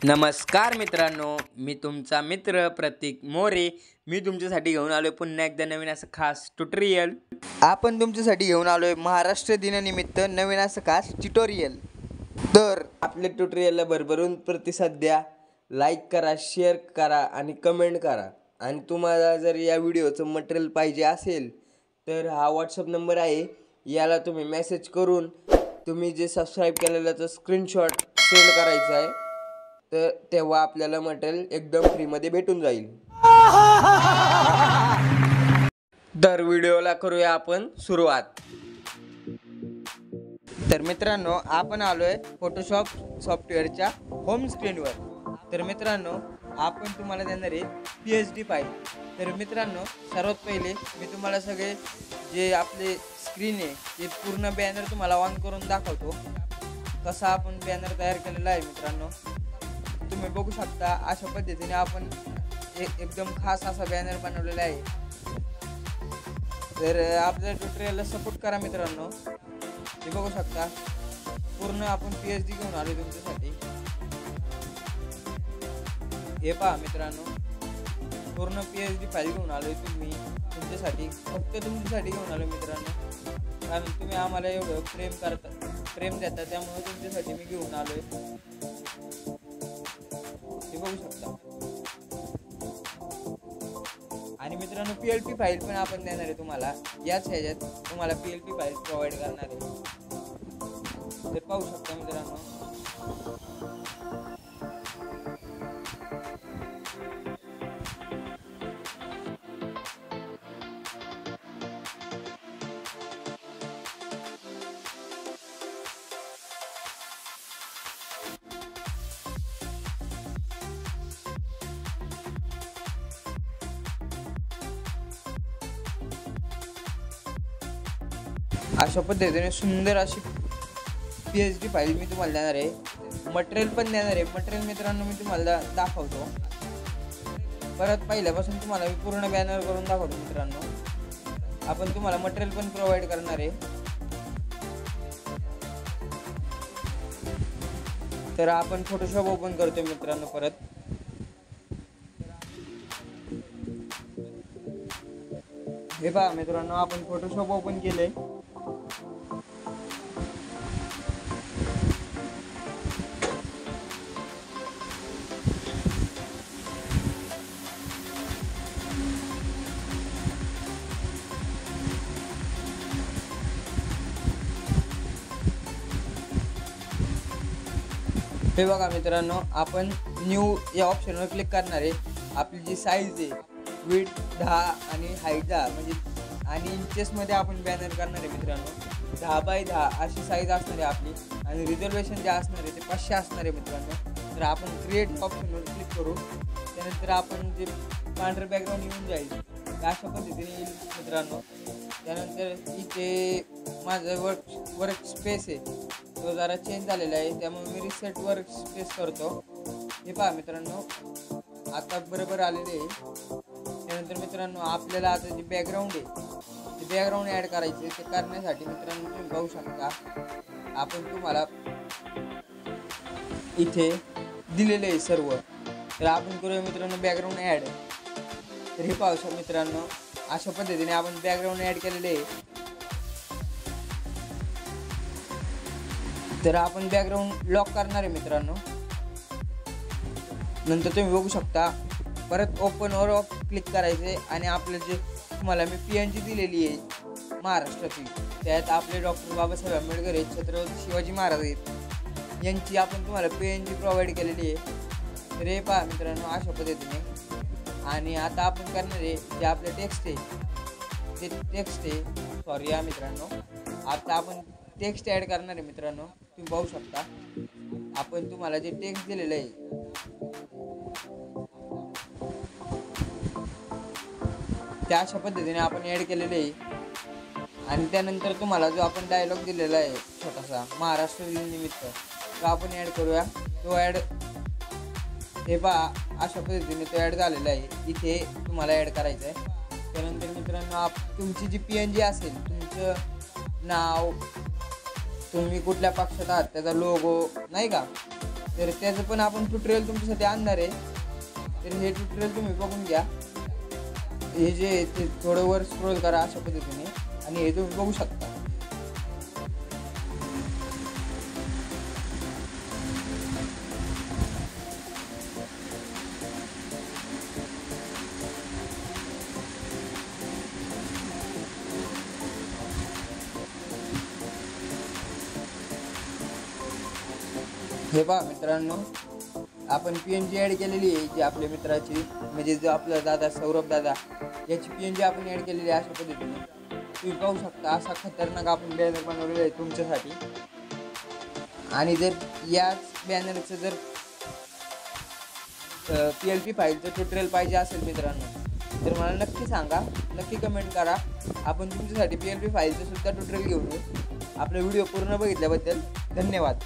नमस्कार मित्रांनो, मी तुमचा मित्र प्रतीक मोरे. मी तुमच्यासाठी घेऊन आलोय पुन्हा एकदा नवीन असं खास ट्युटोरियल. आपण तुमच्यासाठी घेऊन आलोय महाराष्ट्र दिनानिमित्त नवीन असं खास ट्युटोरियल. तर आपल्या ट्युटोरियलला भरभरून प्रतिसाद द्या, लाईक करा, शेअर करा आणि कमेंट करा. आणि तुम्हाला जर या व्हिडिओचं मटेरियल पाहिजे असेल तर हा व्हॉट्सअप नंबर आहे, याला तुम्ही मेसेज करून तुम्ही जे सबस्क्राईब केलेल्याचं स्क्रीनशॉट सेंड करायचा आहे. तर तेव्हा आपल्याला मटेरियल एकदम फ्रीमध्ये भेटून जाईल. तर व्हिडिओला करूया आपण सुरुवात. तर मित्रांनो, आपण आलोय फोटोशॉप सॉफ्टवेअरच्या होम स्क्रीनवर. तर मित्रांनो, आपण तुम्हाला देणार आहे PSD फाईल. तर मित्रांनो, सर्वात पहिले मी तुम्हाला सगळे जे आपले स्क्रीन आहे ते पूर्ण बॅनर तुम्हाला ऑन करून दाखवतो. कसा आपण बॅनर तयार केलेला आहे मित्रांनो, तुम्ही बघू शकता. अशा पद्धतीने आपण एकदम खास असा बॅनर बनवलेला आहे. तर आपल्या ट्युटोरियलला सपोर्ट करा मित्रांनो. हे बघू शकता, पूर्ण आपण PSD घेऊन आलो तुमच्यासाठी. हे पहा मित्रांनो, पूर्ण PSD फाईल घेऊन आलोय तुमच्यासाठी, फक्त तुमच्यासाठी घेऊन आलो मित्रांनो. कारण तुम्ही आम्हाला एवढं प्रेम देता, त्यामुळे तुमच्यासाठी मी घेऊन आलोय. हे बघू शकता. आणि मित्रांनो, PLP फाईल पण आपण देणार आहे तुम्हाला. याच ह्याच्यात तुम्हाला PLP फाईल प्रोव्हाइड करणार आहे. तर पाहू शकता मित्रांनो. अशा पद्धतीने सुंदर अशी PSD फाईल मी तुम्हाला देणार आहे. मटेरियल पण देणार आहे. मटेरियल मित्रांनो मी तुम्हाला दाखवतो. परत पहिल्यापासून तुम्हाला मी पूर्ण बॅनर करून दाखवतो मित्रांनो. आपण तुम्हाला मटेरियल पण प्रोव्हाइड करणार आहे. तर आपण फोटोशॉप ओपन करतोय मित्रांनो. परत हे पहा मित्रांनो, आपण फोटोशॉप ओपन केलंय. हे बघा मित्रांनो, आपण न्यू या ऑप्शनवर क्लिक करणार आहे. आपली जी साईज आहे, विड्थ 10 आणि हाईट 10 म्हणजे आणि इंचेसमध्ये आपण बॅनर करणार आहे मित्रांनो. 10 बाय 10 अशी साईज असणार आहे आपली. आणि रिझर्वेशन जे असणार आहे ते 500 असणार आहे मित्रांनो. तर आपण क्रिएट ऑप्शनवर क्लिक करू. त्यानंतर आपण जे पांढरं बॅकग्राऊंड येऊन जाईल अशा पद्धतीने येईल मित्रांनो. त्यानंतर इथे माझं वर्क स्पेस आहे तो जरा चेंज झालेला आहे, त्यामुळे मी रिसेट वर्क स्पेस करतो. हे पहा मित्रांनो, आता बरोबर आलेले आहे. त्यानंतर मित्रांनो, आपल्याला आता जे बॅकग्राऊंड आहे ते बॅकग्राऊंड ॲड करायचे. ते करण्यासाठी मित्रांनो तुम्ही पाहू शकता, आपण तुम्हाला इथे दिलेले आहे सर्व. तर आपण करूया मित्रांनो बॅकग्राऊंड ॲड. तर हे पाहू शकता मित्रांनो, अशा पद्धतीने आपण बॅकग्राऊंड ॲड केलेले आहे. तर आपण बॅकग्राऊंड लॉक करणार आहे मित्रांनो. नंतर तुम्ही बघू शकता, परत ओपन और ऑफ क्लिक करायचे. आणि आपलं जे तुम्हाला मी PNG दिलेली आहे महाराष्ट्राची, त्यात आपले डॉक्टर बाबासाहेब आंबेडकर आहेत, छत्रपती शिवाजी महाराज आहेत, यांची आपण तुम्हाला PNG प्रोव्हाइड केलेली आहे. तर हे पहा मित्रांनो, अशा पद्धतीने. आणि आता आपण करणार आहे जे आपलं टेक्स्ट आहे सॉरी या मित्रांनो, आता आपण टेक्स्ट ॲड करणार आहे मित्रांनो. तुम्ही पाहू शकता, आपण तुम्हाला जे टेक्स्ट दिलेलं आहे त्या अशा पद्धतीने आपण ॲड केलेले आहे. आणि त्यानंतर तुम्हाला जो आपण डायलॉग दिलेला आहे छोटासा महाराष्ट्र दिनानिमित्त, तो आपण ॲड करूया. तो ॲड हे पहा, अशा पद्धतीने तो ॲड झालेला आहे. इथे तुम्हाला ॲड करायचं आहे. त्यानंतर मित्रांनो, तुमची जी PNG असेल, तुमचं नाव, तुम्ही कुठल्या पक्षात आहात त्याचा लोगो नाही का, तर त्याचं पण आपण ट्युटोरियल तुमच्यासाठी आणणार आहे. तर हे ट्युटोरियल तुम्ही बघून घ्या. हे जे ते थोडं वर स्क्रोल करा अशा पद्धतीने आणि हे तुम्ही बघू शकता. हे पहा मित्रांनो, आपण PNG ॲड केलेली आहे जी आपल्या मित्राची, म्हणजे जो आपला दादा सौरभ दादा याची PNG आपण ॲड केलेली आहे. अशा पद्धतीने तुम्ही पाहू शकता. असा खतरनाक आपण बॅनर बनवलेला आहे तुमच्यासाठी. आणि जर याच बॅनरचं जर PLP फाईलचं ट्युटोरियल पाहिजे असेल मित्रांनो तर मला नक्की सांगा, नक्की कमेंट करा. आपण तुमच्यासाठी PLP फाईलचं सुद्धा ट्युटोरियल घेऊन येऊ. आपला व्हिडिओ पूर्ण बघितल्याबद्दल धन्यवाद.